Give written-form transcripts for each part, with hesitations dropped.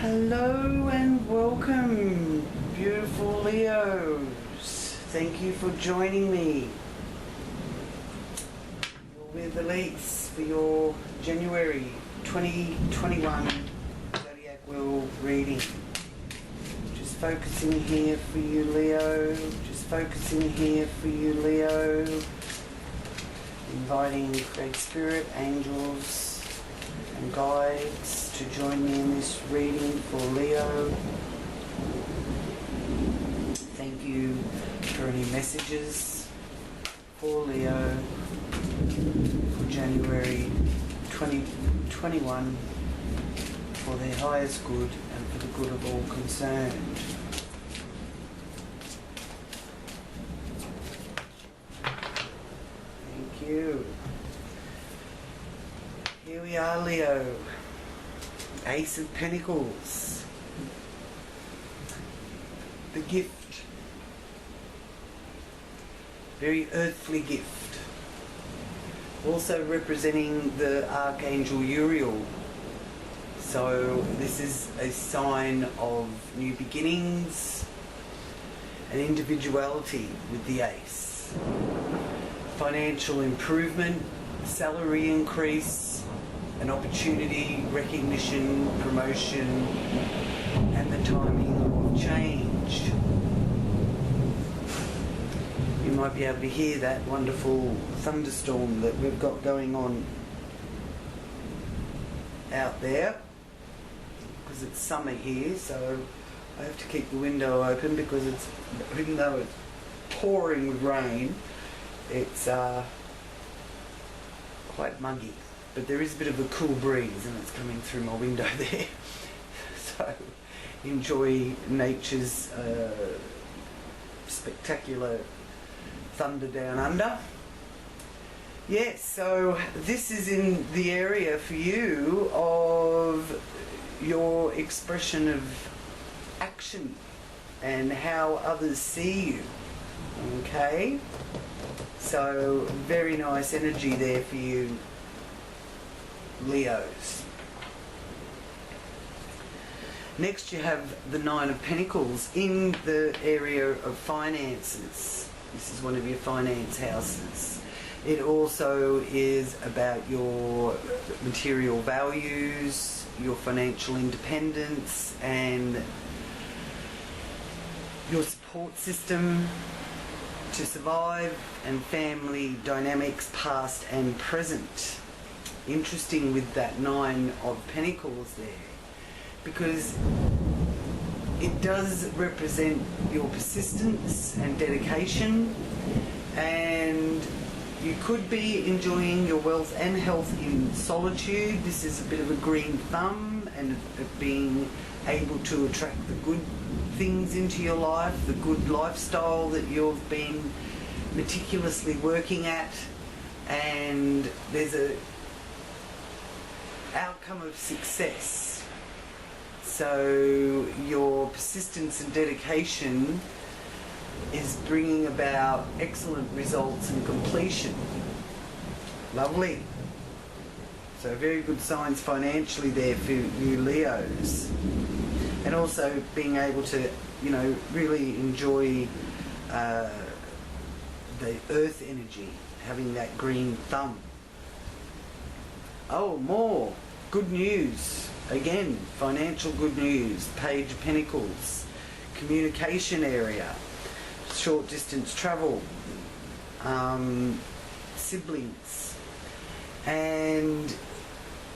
Hello and welcome, beautiful Leos. Thank you for joining me. You're with Elise for your January 2021 Zodiac World reading. Just focusing here for you, Leo. Just focusing here for you, Leo. Inviting Great Spirit, angels and guides to join me in this reading for Leo. Thank you for any messages for Leo for January 2021 for their highest good and for the good of all concerned. Thank you. Here we are, Leo. Ace of Pentacles. The gift. Very earthly gift. Also representing the Archangel Uriel. So this is a sign of new beginnings and individuality with the Ace. Financial improvement, salary increase, an opportunity, recognition, promotion, and the timing of change. You might be able to hear that wonderful thunderstorm that we've got going on out there, because it's summer here, so I have to keep the window open because it's, even though it's pouring with rain, it's quite muggy. But there is a bit of a cool breeze and it's coming through my window there. So enjoy nature's spectacular thunder down under. Yes, so this is in the area for you of your expression of action and how others see you. Okay? So very nice energy there for you, Leos. Next you have the Nine of Pentacles in the area of finances. This is one of your finance houses. It also is about your material values, your financial independence, and your support system to survive, and family dynamics past and present. Interesting with that Nine of Pentacles there, because it does represent your persistence and dedication, and you could be enjoying your wealth and health in solitude. This is a bit of a green thumb, and of being able to attract the good things into your life, the good lifestyle that you've been meticulously working at, and there's a outcome of success. So your persistence and dedication is bringing about excellent results and completion. Lovely. So very good signs financially there for you Leos. And also being able to, you know, really enjoy the earth energy, having that green thumb. Oh, more good news. Again, financial good news. Page of Pentacles. Communication area. Short distance travel. Siblings. And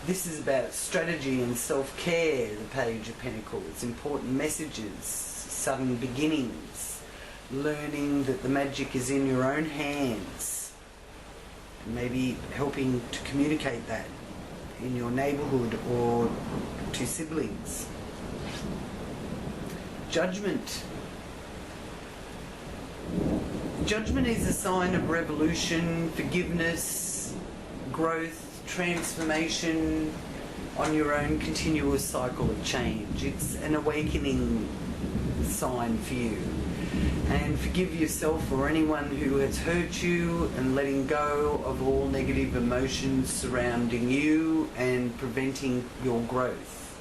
this is about strategy and self-care, the Page of Pentacles. Important messages, sudden beginnings, learning that the magic is in your own hands, and maybe helping to communicate that in your neighbourhood or to siblings. Judgment. Judgment is a sign of revolution, forgiveness, growth, transformation on your own continuous cycle of change. It's an awakening sign for you. And forgive yourself or anyone who has hurt you, and letting go of all negative emotions surrounding you and preventing your growth.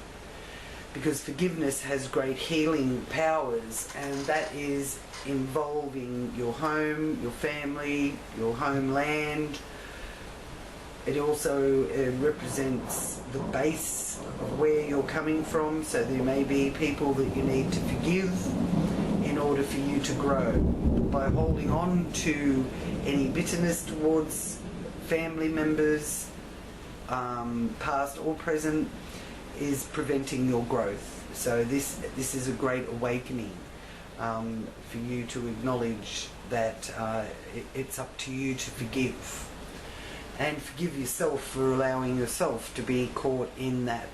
because forgiveness has great healing powers, and that is involving your home, your family, your homeland. It also represents the base of where you're coming from, so there may be people that you need to forgive in order for you to grow. By holding on to any bitterness towards family members, past or present, is preventing your growth. So this is a great awakening for you to acknowledge that it's up to you to forgive. And forgive yourself for allowing yourself to be caught in that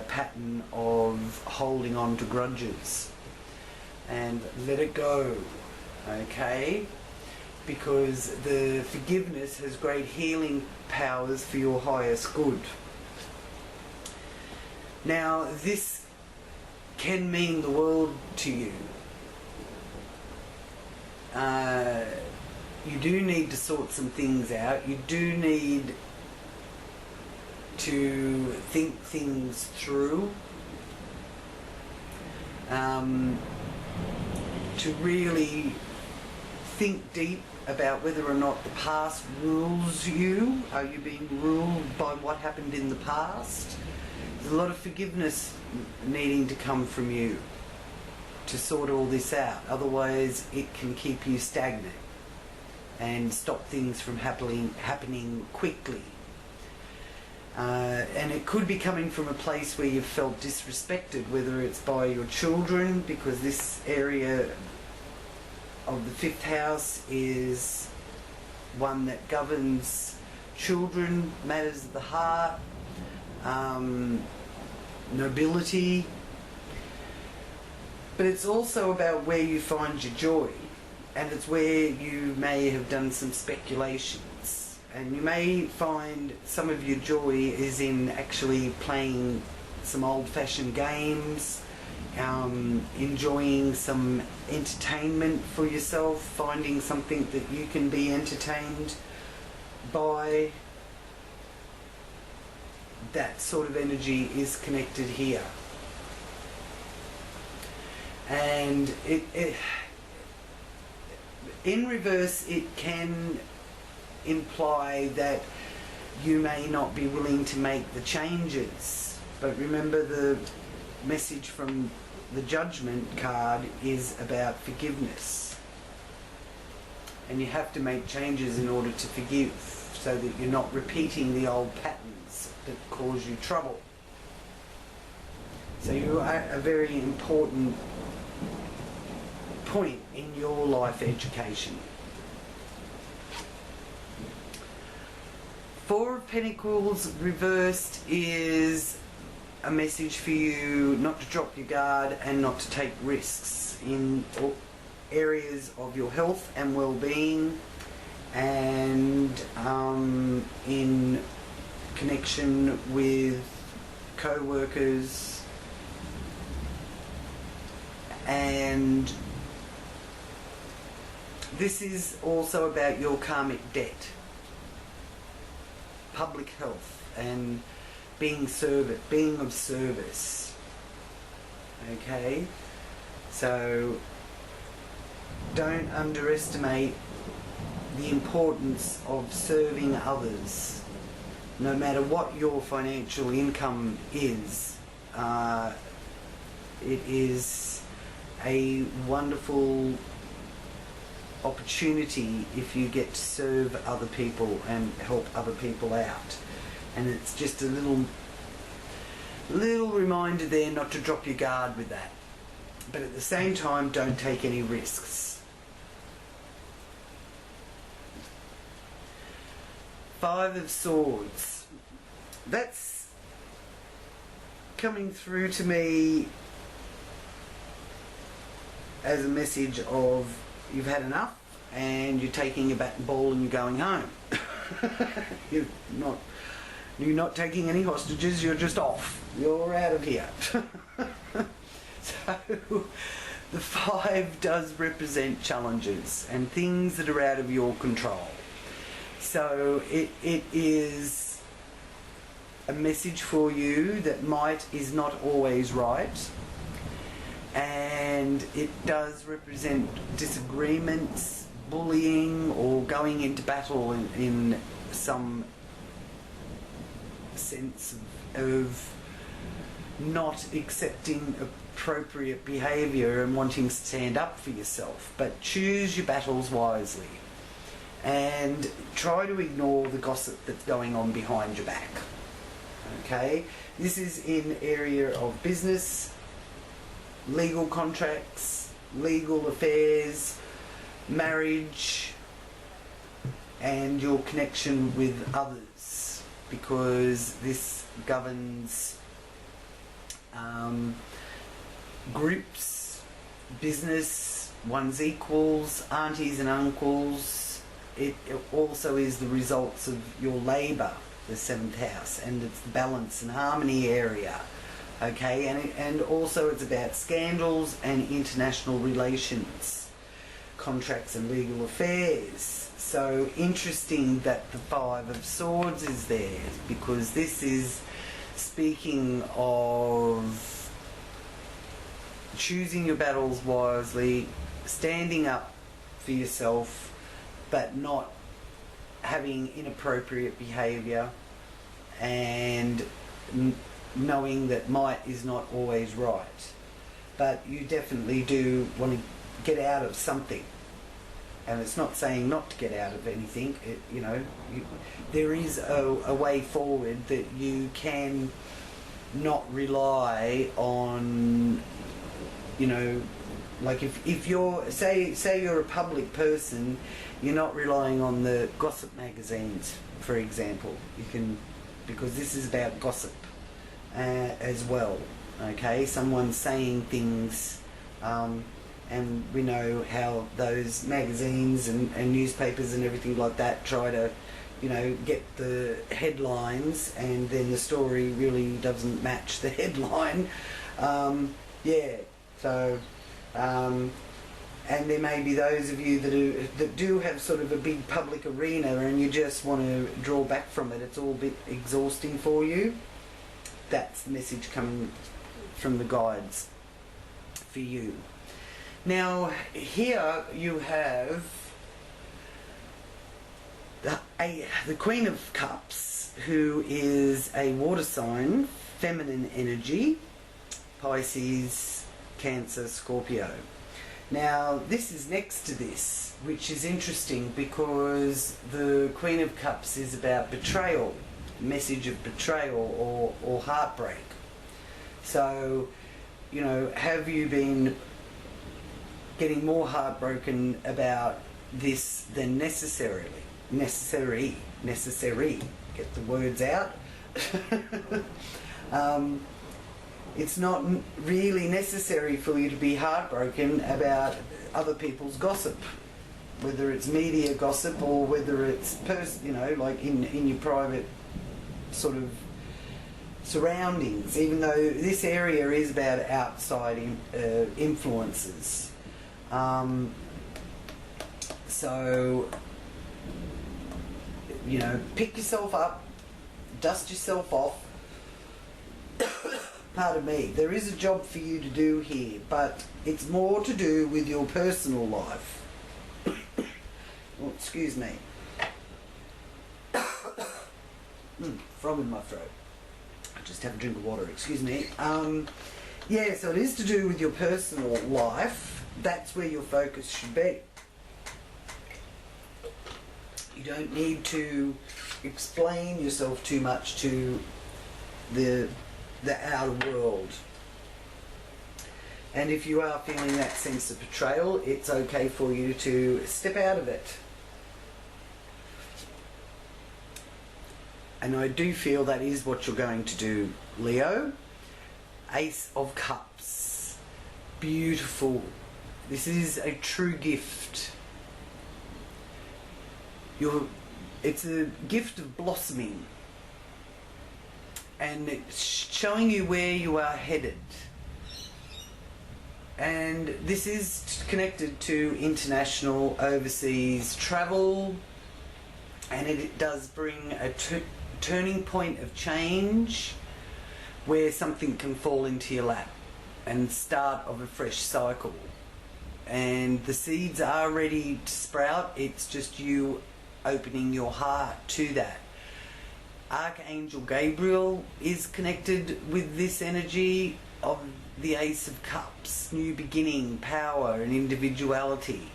pattern of holding on to grudges. And let it go, okay? Because the forgiveness has great healing powers for your highest good. Now, this can mean the world to you. You do need to sort some things out. You do need to think things through. To really think deep about whether or not the past rules you. Are you being ruled by what happened in the past? There's a lot of forgiveness needing to come from you to sort all this out. Otherwise, it can keep you stagnant and stop things from happening quickly. And it could be coming from a place where you've felt disrespected, whether it's by your children, because this area of the fifth house is one that governs children, matters of the heart, nobility. But it's also about where you find your joy, and it's where you may have done some speculations, and you may find some of your joy is in actually playing some old-fashioned games, enjoying some entertainment for yourself, finding something that you can be entertained by. That sort of energy is connected here. And it in reverse, it can imply that you may not be willing to make the changes. But remember, the message from the Judgment card is about forgiveness. And you have to make changes in order to forgive, so that you're not repeating the old patterns that cause you trouble. So you are a very important point in your life education. Four of Pentacles reversed is a message for you not to drop your guard and not to take risks in areas of your health and well-being, and in connection with co-workers, and this is also about your karmic debt, public health, and being of service. Okay? So don't underestimate the importance of serving others. No matter what your financial income is, it is a wonderful opportunity if you get to serve other people and help other people out. And it's just a little reminder there not to drop your guard with that. But at the same time, don't take any risks. Five of Swords. That's coming through to me as a message of you've had enough and you're taking your bat and ball and you're going home. You're not taking any hostages, you're just off. You're out of here. So the five does represent challenges and things that are out of your control. So it is a message for you that might is not always right, and it does represent disagreements, bullying, or going into battle in some sense of not accepting appropriate behaviour and wanting to stand up for yourself. But choose your battles wisely and try to ignore the gossip that's going on behind your back. Okay, this is in area of business, legal contracts, legal affairs, marriage, and your connection with others, because this governs groups, business, one's equals, aunties and uncles. It also is the results of your labour, the 7th house, and it's the balance and harmony area. Okay, and also it's about scandals and international relations, contracts and legal affairs. So interesting that the 5 of Swords is there, because this is speaking of choosing your battles wisely, standing up for yourself, but not having inappropriate behaviour, and knowing that might is not always right. But you definitely do want to get out of something. And it's not saying not to get out of anything. There is a way forward that you can not rely on, like if you're, say you're a public person, you're not relying on the gossip magazines, for example. You can, because this is about gossip as well. Okay, someone's saying things, and we know how those magazines and newspapers and everything like that try to, get the headlines, and then the story really doesn't match the headline. And there may be those of you that do have sort of a big public arena, and you just want to draw back from it. It's all a bit exhausting for you. That's the message coming from the guides for you. Now, here you have the Queen of Cups, who is a water sign, feminine energy, Pisces, Cancer, Scorpio. Now, this is next to this, which is interesting because the Queen of Cups is about betrayal, message of betrayal or heartbreak. So, have you been getting more heartbroken about this than necessary? Get the words out. It's not really necessary for you to be heartbroken about other people's gossip, whether it's media gossip or whether it's like in your private sort of surroundings, even though this area is about outside influences. So, pick yourself up, dust yourself off. Pardon me, there is a job for you to do here, but it's more to do with your personal life. Oh, excuse me. Frog in my throat. I just have a drink of water, excuse me. So it is to do with your personal life. That's where your focus should be. You don't need to explain yourself too much to the outer world. And if you are feeling that sense of betrayal, it's okay for you to step out of it. And I do feel that is what you're going to do, Leo. Ace of Cups. Beautiful. This is a true gift. It's a gift of blossoming. And it's showing you where you are headed. And this is connected to international, overseas travel. And it does bring a turning point of change where something can fall into your lap and start of a fresh cycle. And the seeds are ready to sprout. It's just you opening your heart to that. Archangel Gabriel is connected with this energy of the Ace of Cups, new beginning, power and individuality.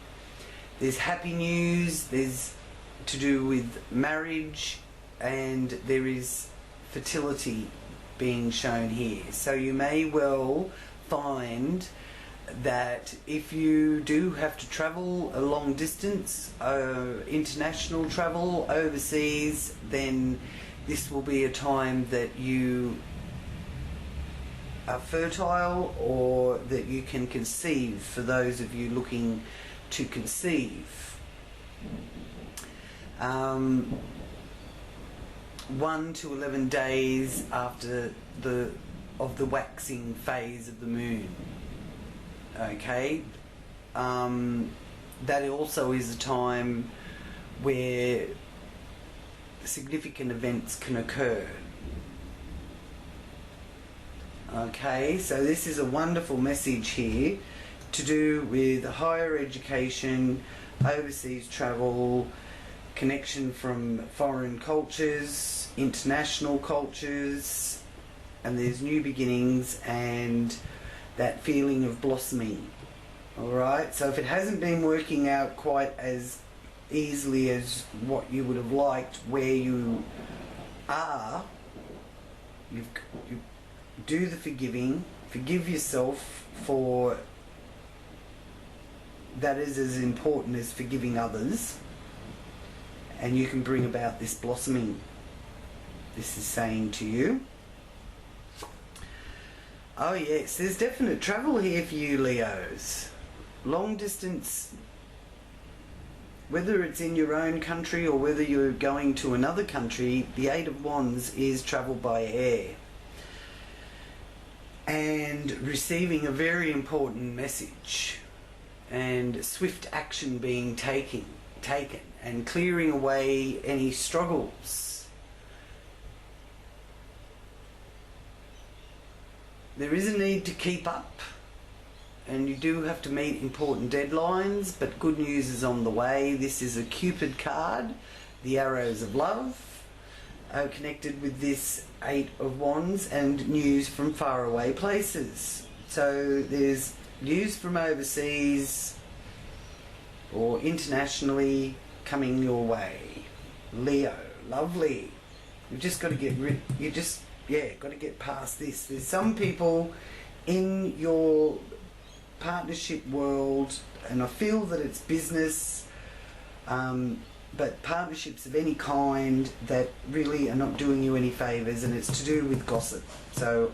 There's happy news, there's to do with marriage, and there is fertility being shown here. So you may well find that if you do have to travel a long distance, international travel, overseas, then this will be a time that you are fertile, or that you can conceive, for those of you looking to conceive. 1 to 11 days after the waxing phase of the moon. Okay, that also is a time where significant events can occur. Okay, so this is a wonderful message here to do with higher education, overseas travel, connection from foreign cultures, international cultures, and there's new beginnings and that feeling of blossoming. Alright, so if it hasn't been working out quite as easily as what you would have liked where you are, you do the forgiving, forgive yourself, for that is as important as forgiving others, and you can bring about this blossoming. This is saying to you. Oh yes, there's definite travel here for you Leos. Long distance, whether it's in your own country or whether you're going to another country, the Eight of Wands is travel by air. And receiving a very important message, and swift action being taken and clearing away any struggles. There is a need to keep up, and you do have to meet important deadlines, but good news is on the way. This is a Cupid card, the arrows of love, connected with this Eight of Wands, and news from faraway places. So there's news from overseas or internationally coming your way. Leo, lovely. You've just got to get got to get past this. There's some people in your partnership world, and I feel that it's business, but partnerships of any kind that really are not doing you any favours, and it's to do with gossip. So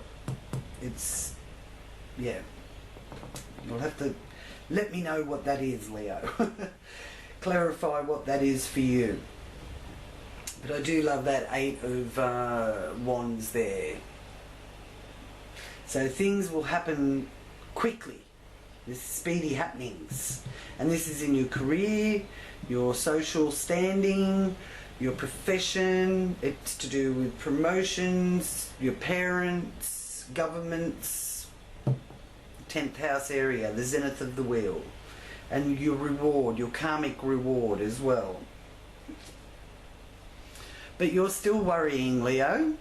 it's, yeah, you'll have to let me know what that is, Leo. Clarify what that is for you. But I do love that Eight of Wands there. So things will happen quickly. There's speedy happenings. And this is in your career, your social standing, your profession. It's to do with promotions, your parents, governments, 10th house area, the zenith of the wheel. And your reward, your karmic reward as well. But you're still worrying, Leo,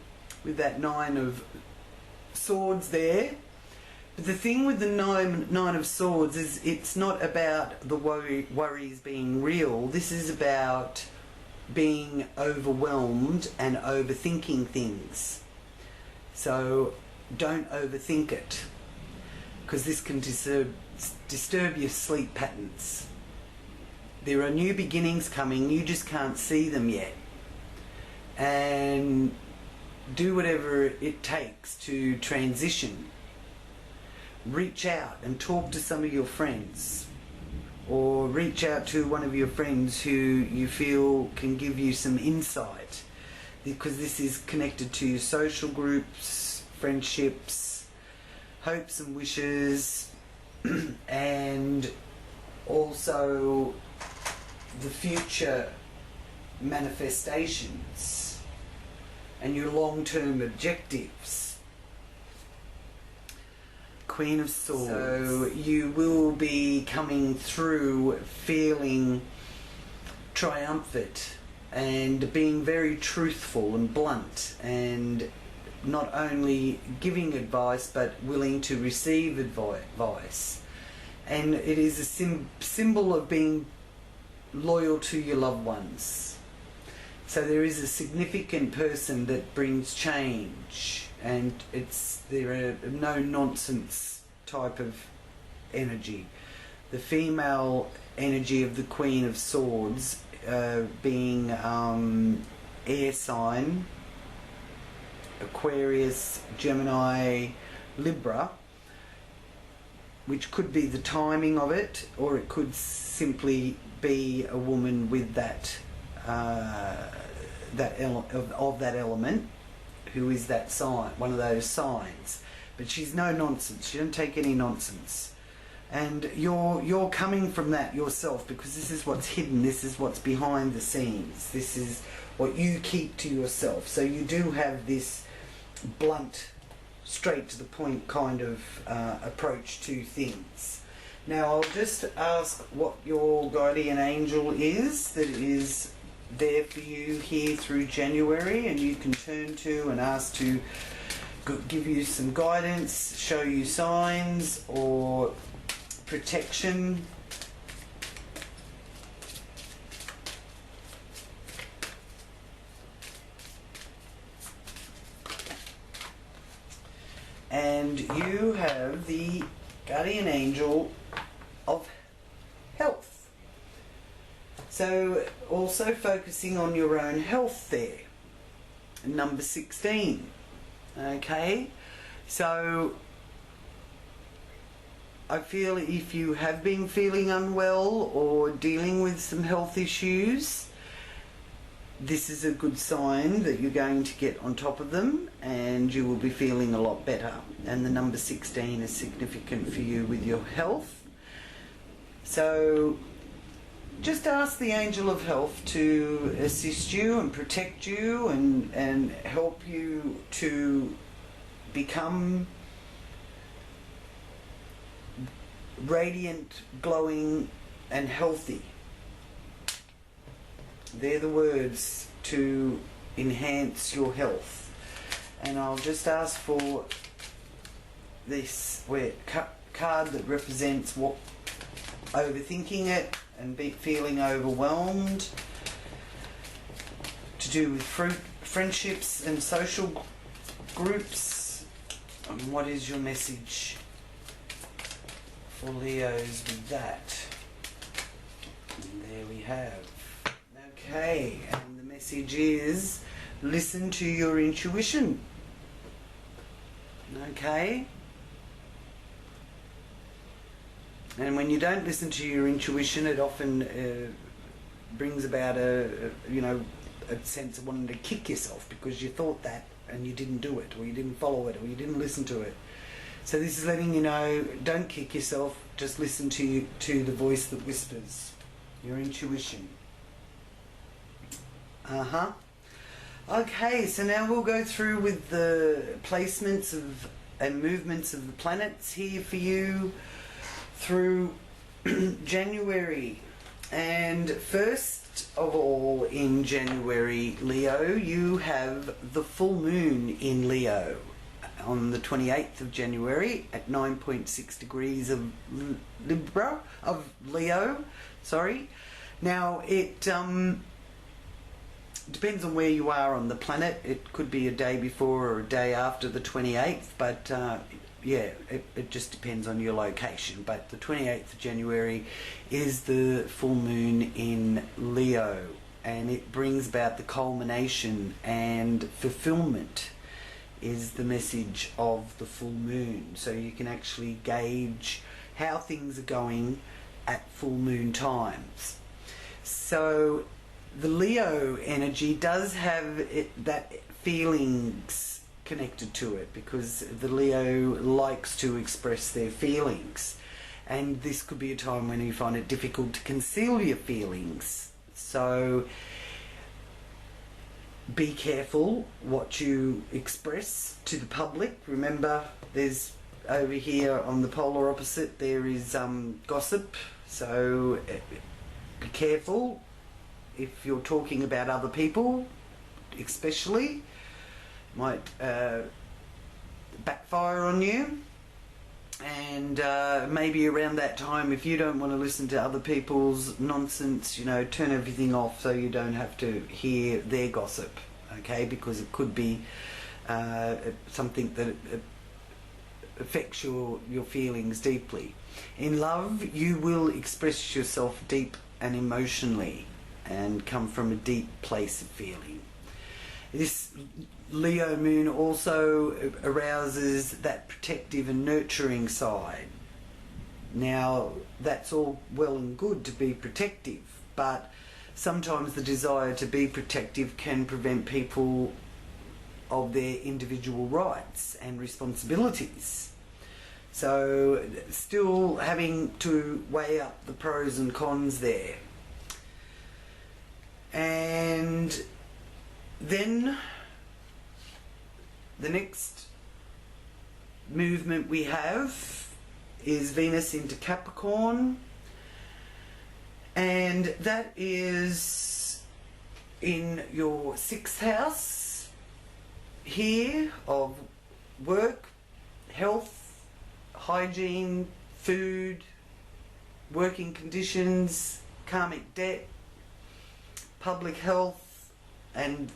with that Nine of Swords there. But the thing with the Nine of Swords is it's not about the worries being real. This is about being overwhelmed and overthinking things. So don't overthink it, because this can disturb your sleep patterns. There are new beginnings coming, you just can't see them yet. And do whatever it takes to transition. Reach out and talk to some of your friends, or reach out to one of your friends who you feel can give you some insight, because this is connected to your social groups, friendships, hopes and wishes, and also the future manifestations. and your long-term objectives. Queen of Swords. So you will be coming through feeling triumphant and being very truthful and blunt, and not only giving advice but willing to receive advice. And it is a symbol of being loyal to your loved ones. So there is a significant person that brings change, and there are no nonsense type of energy. The female energy of the Queen of Swords being air sign, Aquarius, Gemini, Libra, which could be the timing of it, or it could simply be a woman with that that element, who is that sign, one of those signs. But she's no nonsense. She doesn't take any nonsense. And you're coming from that yourself, because this is what's hidden. This is what's behind the scenes. This is what you keep to yourself. So you do have this blunt, straight to the point kind of approach to things. Now I'll just ask what your guardian angel is that is there for you here through January, and you can turn to and ask to give you some guidance, show you signs or protection. And you have the guardian angel of health. So also focusing on your own health there. Number 16. Okay, so I feel if you have been feeling unwell or dealing with some health issues, this is a good sign that you're going to get on top of them and you will be feeling a lot better. And the number 16 is significant for you with your health. So just ask the angel of health to assist you and protect you and help you to become radiant, glowing and healthy. They're the words to enhance your health. And I'll just ask for this card that represents what overthinking it and feeling overwhelmed, to do with friendships and social groups. And what is your message for Leos with that? And there we have. Okay, and the message is listen to your intuition. Okay? And when you don't listen to your intuition, it often brings about a sense of wanting to kick yourself because you thought that and you didn't do it, or you didn't follow it, or you didn't listen to it. So this is letting you know, don't kick yourself, just listen to the voice that whispers, your intuition. Okay, so now we'll go through with the placements and movements of the planets here for you through January. And first of all, in January, Leo, you have the full moon in Leo on the 28th of January at 9.6 degrees of Leo. Now it depends on where you are on the planet. It could be a day before or a day after the 28th, but yeah, it just depends on your location. But the 28th of January is the full moon in Leo, and it brings about the culmination and fulfillment is the message of the full moon. So you can actually gauge how things are going at full moon times. So the Leo energy does have that feelings connected to it, because the Leo likes to express their feelings, and this could be a time when you find it difficult to conceal your feelings. So be careful what you express to the public. Remember, there's over here on the polar opposite, there is gossip. So be careful if you're talking about other people, especially. Might backfire on you. And maybe around that time, if you don't want to listen to other people's nonsense, you know, turn everything off so you don't have to hear their gossip, okay? Because it could be something that affects your feelings deeply. In love, you will express yourself deep and emotionally and come from a deep place of feeling. This Leo moon also arouses that protective and nurturing side. Now, that's all well and good to be protective, but sometimes the desire to be protective can prevent people of their individual rights and responsibilities. So, still having to weigh up the pros and cons there. And then the next movement we have is Venus into Capricorn, and that is in your 6th house here of work, health, hygiene, food, working conditions, karmic debt, public health and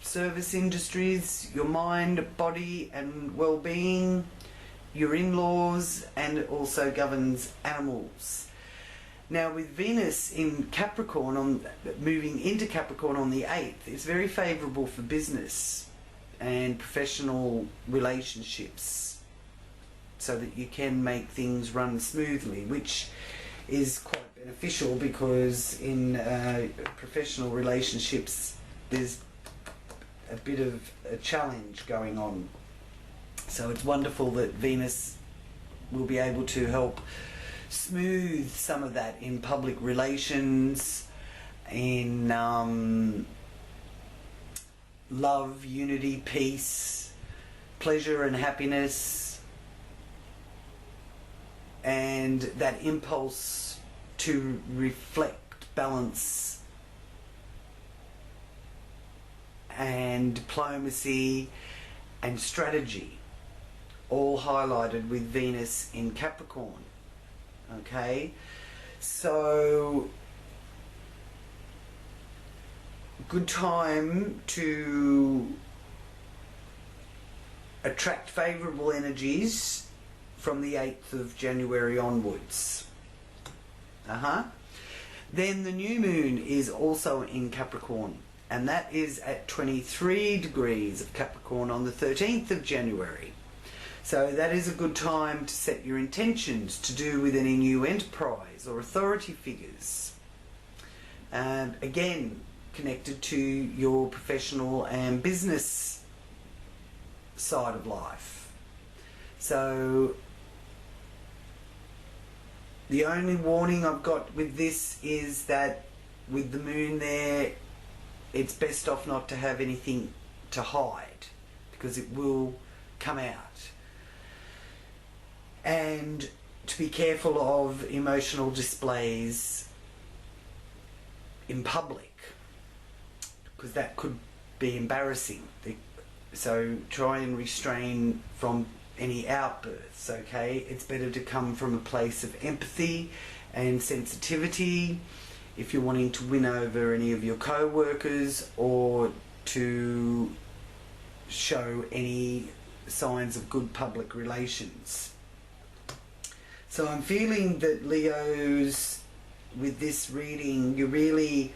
service industries, your mind, body and well-being, your in-laws, and it also governs animals. Now with Venus in Capricorn, moving into Capricorn on the 8th, it's very favourable for business and professional relationships so that you can make things run smoothly, which is quite beneficial because in professional relationships there's a bit of a challenge going on. So it's wonderful that Venus will be able to help smooth some of that in public relations, in love, unity, peace, pleasure and happiness, and that impulse to reflect, balance and diplomacy and strategy, all highlighted with Venus in Capricorn. Okay, so good time to attract favourable energies from the 8th of January onwards. Then the new moon is also in Capricorn, and that is at 23 degrees of Capricorn on the 13th of January. So that is a good time to set your intentions to do with any new enterprise or authority figures. Again, connected to your professional and business side of life. So the only warning I've got with this is that with the moon there, it's best off not to have anything to hide because it will come out. And to be careful of emotional displays in public because that could be embarrassing. So try and restrain from any outbursts, okay? It's better to come from a place of empathy and sensitivity if you're wanting to win over any of your co-workers or to show any signs of good public relations. So I'm feeling that Leos, with this reading, you're really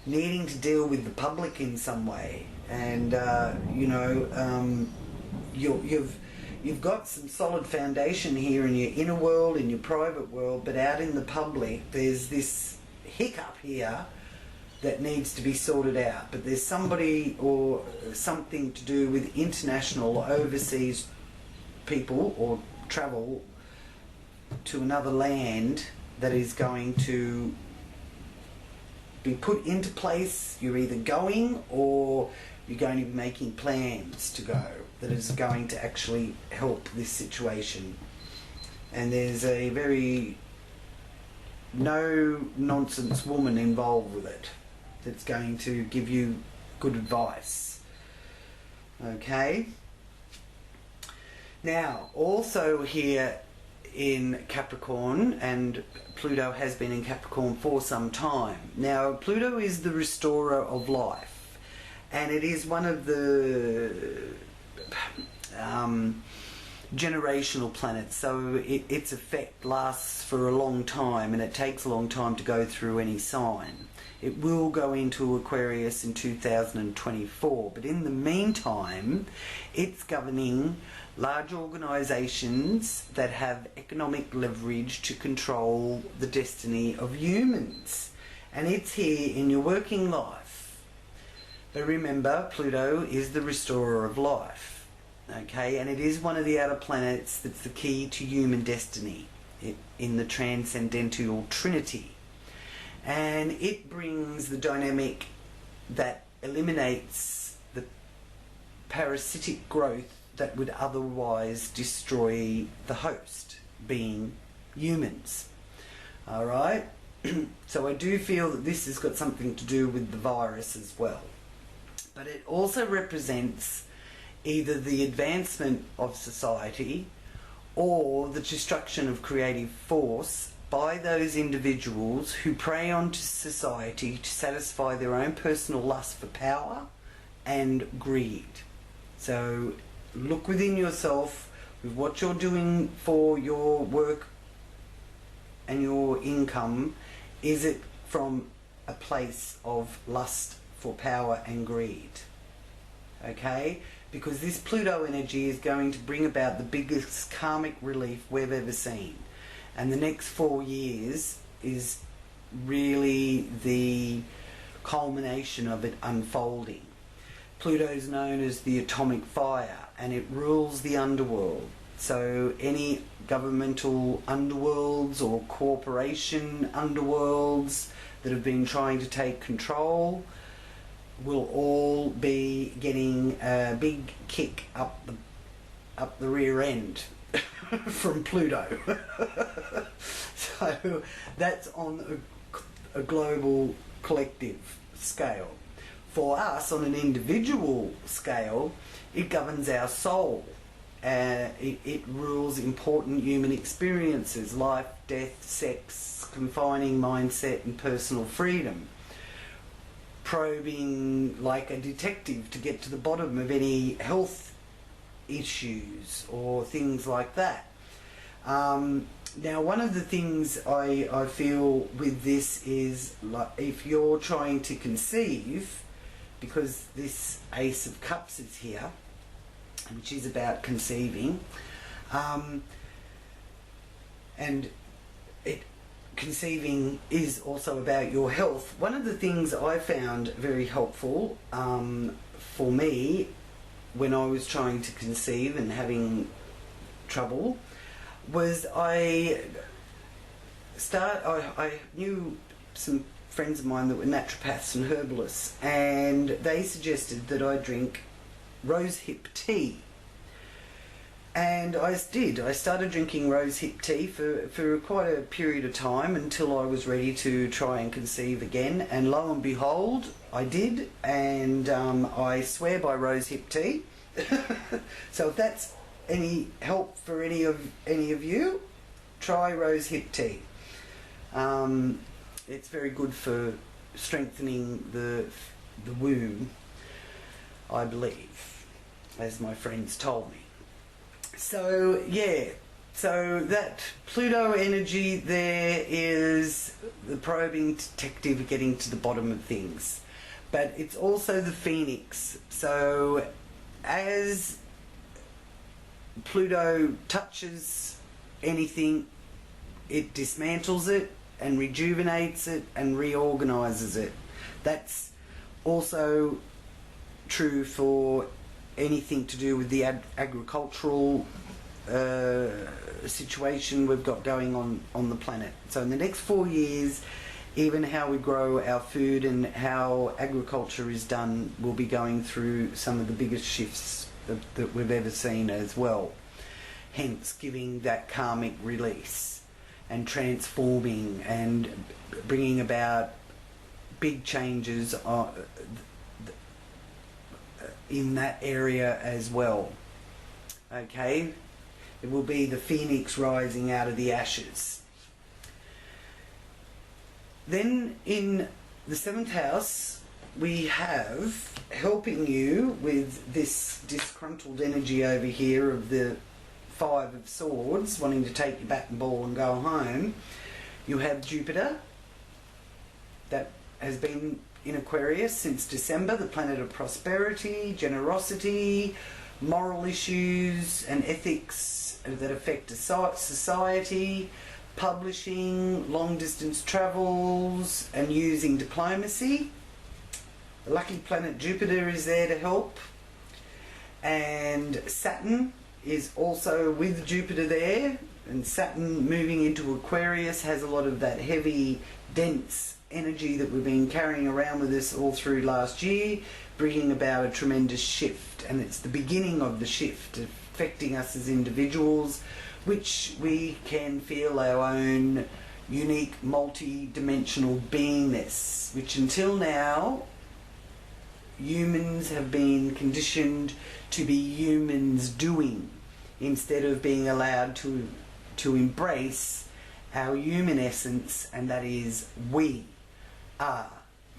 needing to deal with the public in some way, and you've got some solid foundation here in your inner world, in your private world, but out in the public there's this hiccup here that needs to be sorted out. But there's somebody or something to do with international or overseas people or travel to another land that is going to be put into place. You're either going or you're going to be making plans to go that is going to actually help this situation. And there's a very no-nonsense woman involved with it that's going to give you good advice. Okay? Now, also here in Capricorn, and Pluto has been in Capricorn for some time. Now, Pluto is the restorer of life, and it is one of the generational planets, so its effect lasts for a long time, and it takes a long time to go through any sign. It will go into Aquarius in 2024, but in the meantime, it's governing large organisations that have economic leverage to control the destiny of humans. And it's here in your working life. But remember, Pluto is the restorer of life. Okay, and it is one of the outer planets that's the key to human destiny in the transcendental trinity. And it brings the dynamic that eliminates the parasitic growth that would otherwise destroy the host, being humans. Alright? So I do feel that this has got something to do with the virus as well. But it also represents either the advancement of society or the destruction of creative force by those individuals who prey on society to satisfy their own personal lust for power and greed. So look within yourself with what you're doing for your work and your income. Is it from a place of lust for power and greed? Okay? Because this Pluto energy is going to bring about the biggest karmic relief we've ever seen. And the next 4 years is really the culmination of it unfolding. Pluto is known as the atomic fire, and it rules the underworld. So any governmental underworlds or corporation underworlds that have been trying to take control will all be getting a big kick up the rear end from Pluto. So that's on a global collective scale. For us, on an individual scale, it governs our soul. It rules important human experiences: life, death, sex, confining mindset, and personal freedom. Probing like a detective to get to the bottom of any health issues or things like that. Now, one of the things I feel with this is, like, if you're trying to conceive, because this Ace of Cups is here, which is about conceiving, and conceiving is also about your health. One of the things I found very helpful for me when I was trying to conceive and having trouble was I knew some friends of mine that were naturopaths and herbalists, and they suggested that I drink rosehip tea. And I did. I started drinking rosehip tea for quite a period of time until I was ready to try and conceive again. And lo and behold, I did. And I swear by rosehip tea. So if that's any help for any of you, try rosehip tea. It's very good for strengthening the womb, I believe, as my friends told me. So yeah, so that Pluto energy there is the probing detective getting to the bottom of things. But it's also the phoenix. So as Pluto touches anything, it dismantles it and rejuvenates it and reorganizes it. That's also true for anything to do with the agricultural situation we've got going on the planet. So in the next 4 years, even how we grow our food and how agriculture is done will be going through some of the biggest shifts that we've ever seen as well. Hence giving that karmic release and transforming and bringing about big changes in that area as well. Okay? It will be the phoenix rising out of the ashes. Then in the 7th house, we have helping you with this disgruntled energy over here of the 5 of Swords, wanting to take your bat and ball and go home. You have Jupiter, that has been in Aquarius since December, the planet of prosperity, generosity, moral issues and ethics that affect society, publishing, long distance travels and using diplomacy. The lucky planet Jupiter is there to help, and Saturn is also with Jupiter there, and Saturn moving into Aquarius has a lot of that heavy, dense energy that we've been carrying around with us all through last year, bringing about a tremendous shift, and it's the beginning of the shift affecting us as individuals, which we can feel our own unique multi-dimensional beingness, which until now humans have been conditioned to be humans doing instead of being allowed to embrace our human essence, and that is we are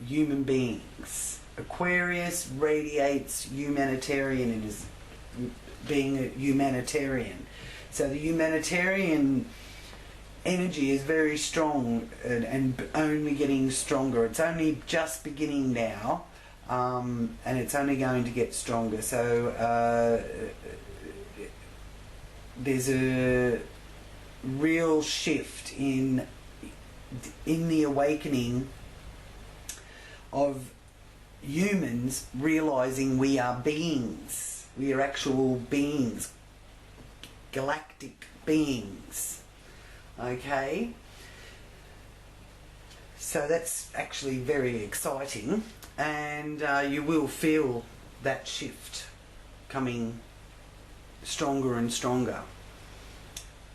human beings. Aquarius radiates humanitarianism, being a humanitarian. So the humanitarian energy is very strong and only getting stronger. It's only just beginning now, and it's only going to get stronger. So there's a real shift in the awakening of humans realizing we are beings. We are actual beings, galactic beings. Okay, so that's actually very exciting, and you will feel that shift coming stronger and stronger.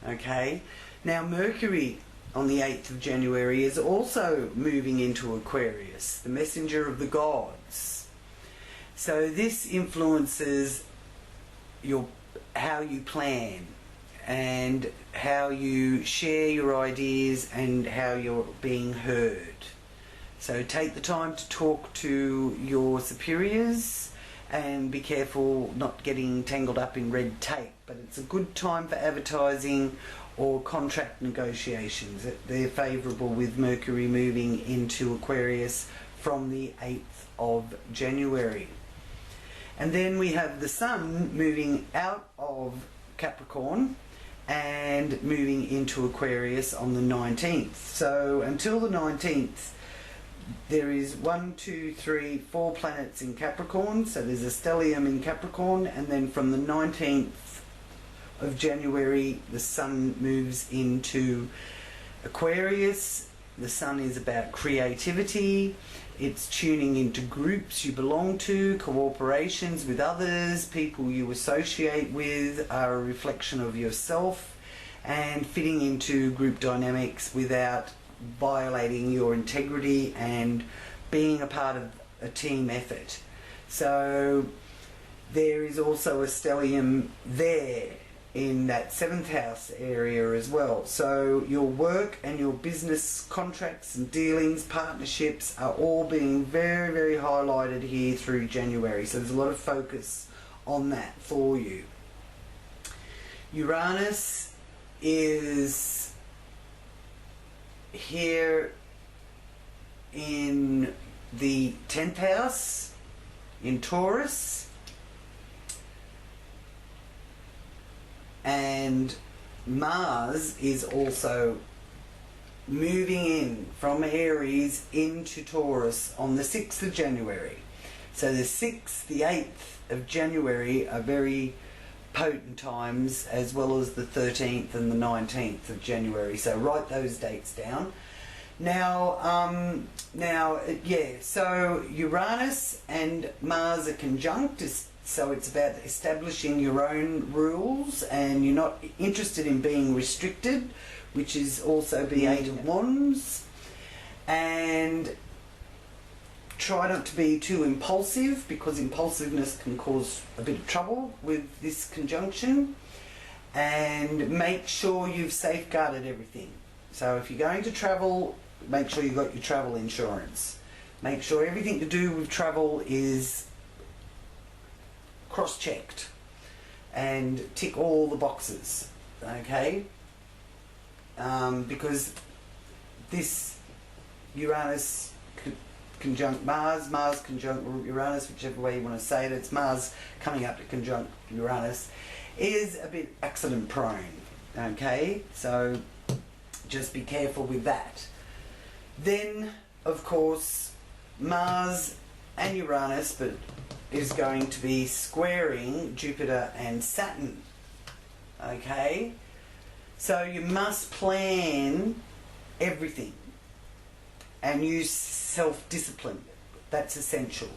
Okay, now Mercury on the 8th of January is also moving into Aquarius, the messenger of the gods. So this influences how you plan and how you share your ideas and how you're being heard. So take the time to talk to your superiors and be careful not getting tangled up in red tape, but it's a good time for advertising or contract negotiations. They're favourable with Mercury moving into Aquarius from the 8th of January. And then we have the Sun moving out of Capricorn and moving into Aquarius on the 19th. So until the 19th, there is 1, 2, 3, 4 planets in Capricorn. So there's a stellium in Capricorn, and then from the 19th of January, the Sun moves into Aquarius. The Sun is about creativity. It's tuning into groups you belong to, cooperations with others, people you associate with are a reflection of yourself, and fitting into group dynamics without violating your integrity and being a part of a team effort. So there is also a stellium there in that 7th house area as well. So your work and your business contracts and dealings, partnerships are all being very, very highlighted here through January. So there's a lot of focus on that for you. Uranus is here in the 10th house in Taurus, and Mars is also moving in from Aries into Taurus on the 6th of January. So the 6th, the 8th of January are very potent times, as well as the 13th and the 19th of January. So write those dates down. So Uranus and Mars are conjunct, so it's about establishing your own rules, and you're not interested in being restricted, which is also the Eight of Wands. And try not to be too impulsive, because impulsiveness can cause a bit of trouble with this conjunction. And make sure you've safeguarded everything. So if you're going to travel, make sure you've got your travel insurance. Make sure everything to do with travel is cross-checked and tick all the boxes, okay? Because this Uranus conjunct Mars, Mars conjunct Uranus, whichever way you want to say it, it's Mars coming up to conjunct Uranus, is a bit accident prone, okay? So just be careful with that. Then, of course, Mars and Uranus but is going to be squaring Jupiter and Saturn, okay? So you must plan everything and use self-discipline. That's essential.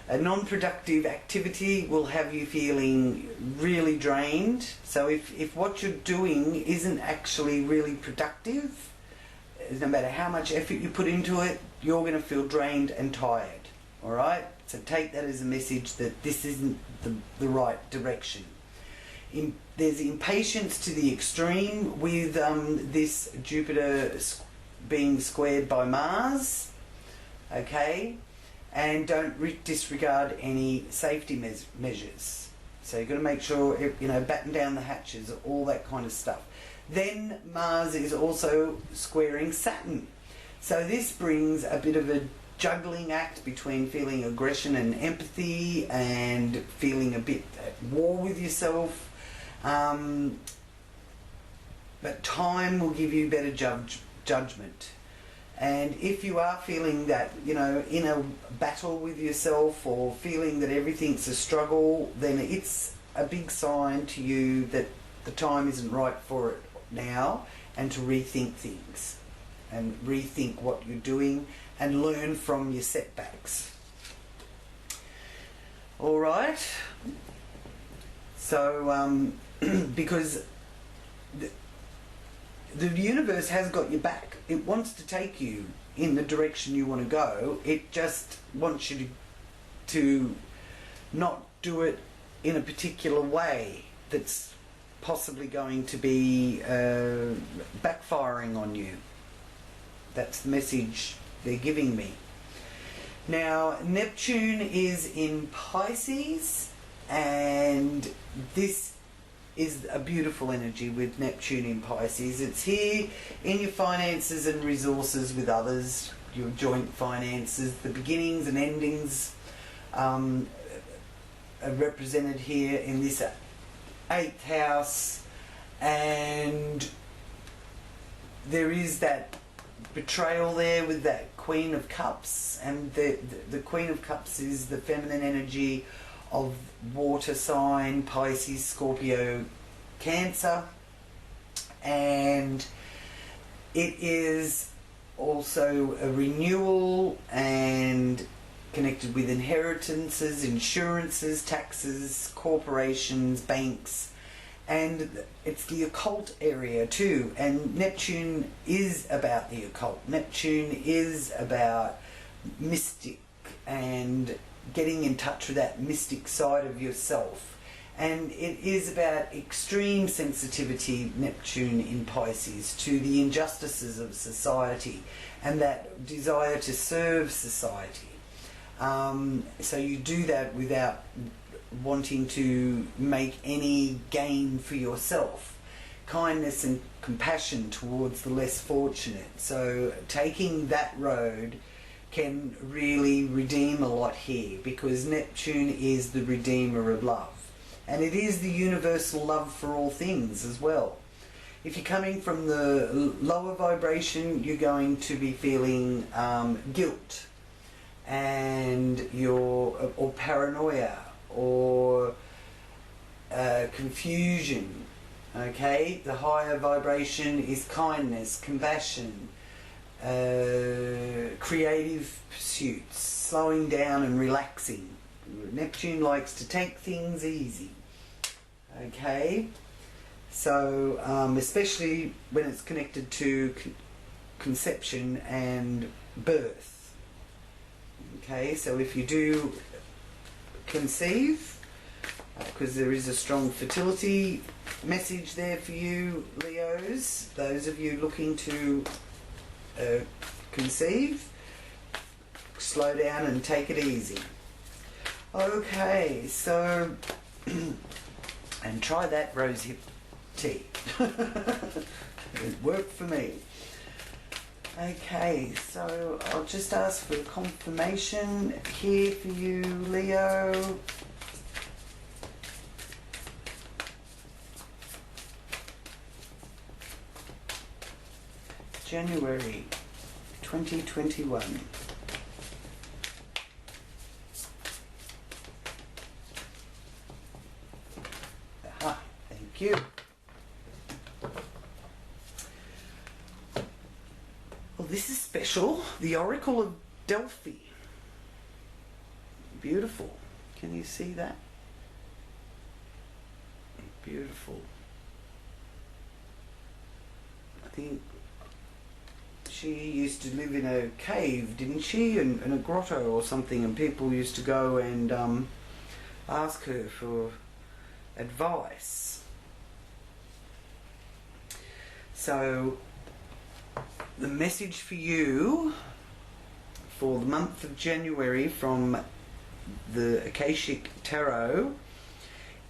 A non-productive activity will have you feeling really drained. So if what you're doing isn't actually really productive, no matter how much effort you put into it, you're going to feel drained and tired. All right? So take that as a message that this isn't the right direction. There's impatience to the extreme with this Jupiter being squared by Mars, okay? And don't disregard any safety measures. So you've got to make sure, batten down the hatches, all that kind of stuff. Then Mars is also squaring Saturn. So this brings a bit of a juggling act between feeling aggression and empathy and feeling a bit at war with yourself. But time will give you better judgment. And if you are feeling that, in a battle with yourself or feeling that everything's a struggle, then it's a big sign to you that the time isn't right for it now, and to rethink things and rethink what you're doing and learn from your setbacks. All right? So, because the universe has got your back. It wants to take you in the direction you want to go. It just wants you to not do it in a particular way that's possibly going to be backfiring on you. That's the message they're giving me. Now, Neptune is in Pisces, and this is a beautiful energy with Neptune in Pisces. It's here in your finances and resources with others, your joint finances. The beginnings and endings are represented here in this 8th house, and there is that betrayal there with that Queen of Cups, and the Queen of Cups is the feminine energy of water sign, Pisces, Scorpio, Cancer, and it is also a renewal and connected with inheritances, insurances, taxes, corporations, banks, and it's the occult area too. And Neptune is about the occult. Neptune is about mystic and getting in touch with that mystic side of yourself. And it is about extreme sensitivity, Neptune in Pisces, to the injustices of society and that desire to serve society. So you do that without wanting to make any gain for yourself. Kindness and compassion towards the less fortunate. So taking that road can really redeem a lot here, because Neptune is the redeemer of love. And it is the universal love for all things as well. If you're coming from the lower vibration, you're going to be feeling guilt and or paranoia or confusion. Okay, the higher vibration is kindness, compassion, creative pursuits, slowing down and relaxing. Neptune likes to take things easy. Okay, so especially when it's connected to conception and birth. Okay, so if you do conceive, because there is a strong fertility message there for you, Leos, those of you looking to conceive, slow down and take it easy. Okay, so and try that rosehip tea. It worked for me. Okay, so I'll just ask for confirmation here for you, Leo. January 2021. Aha, thank you. Well, this is special. The Oracle of Delphi. Beautiful. Can you see that? Beautiful. I think she used to live in a cave, didn't she? In a grotto or something, and people used to go and ask her for advice. So the message for you for the month of January from the Akashic Tarot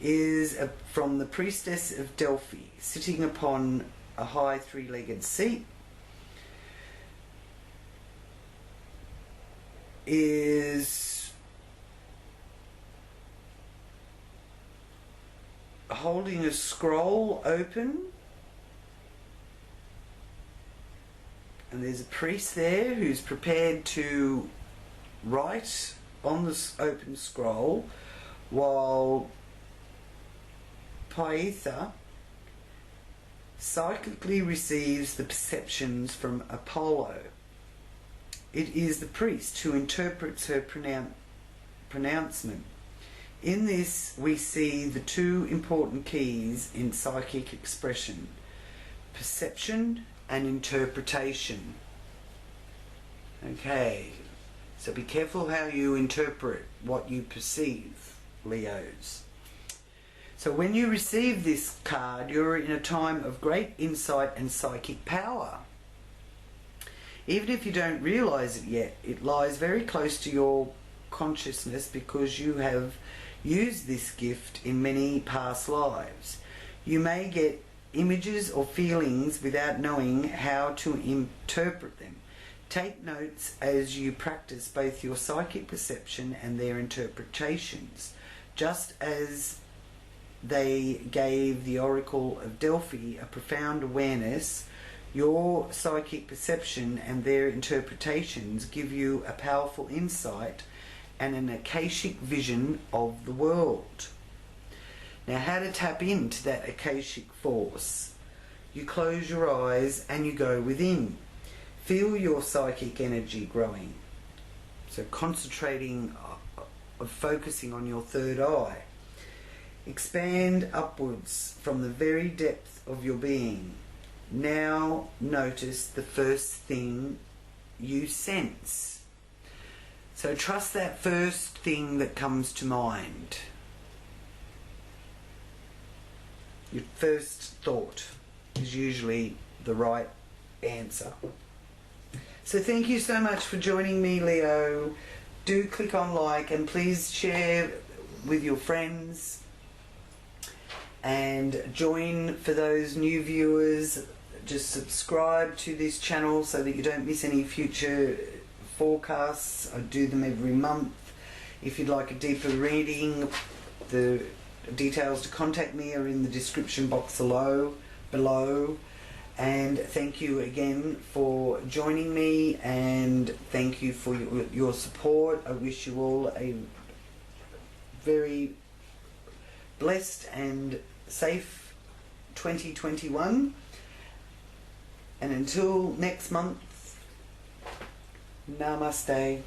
is from the Priestess of Delphi, sitting upon a high three-legged seat, is holding a scroll open, and there's a priest there who's prepared to write on this open scroll, while Pyetha psychically receives the perceptions from Apollo. It is the priest who interprets her pronouncement. In this we see the two important keys in psychic expression: perception and interpretation. Okay, so be careful how you interpret what you perceive, Leos. So when you receive this card, you're in a time of great insight and psychic power. Even if you don't realize it yet, it lies very close to your consciousness because you have used this gift in many past lives. You may get images or feelings without knowing how to interpret them. Take notes as you practice both your psychic perception and their interpretations. Just as they gave the Oracle of Delphi a profound awareness, your psychic perception and their interpretations give you a powerful insight and an Akashic vision of the world. Now, how to tap into that Akashic force? You close your eyes and you go within. Feel your psychic energy growing. So concentrating, focusing on your third eye. Expand upwards from the very depth of your being. Now notice the first thing you sense. So trust that first thing that comes to mind. Your first thought is usually the right answer. So thank you so much for joining me, Leo. Do click on like and please share with your friends. And join, for those new viewers, just subscribe to this channel so that you don't miss any future forecasts. I do them every month. If you'd like a deeper reading, the details to contact me are in the description box below. And thank you again for joining me, and thank you for your support. I wish you all a very blessed and safe 2021. And until next month, Namaste.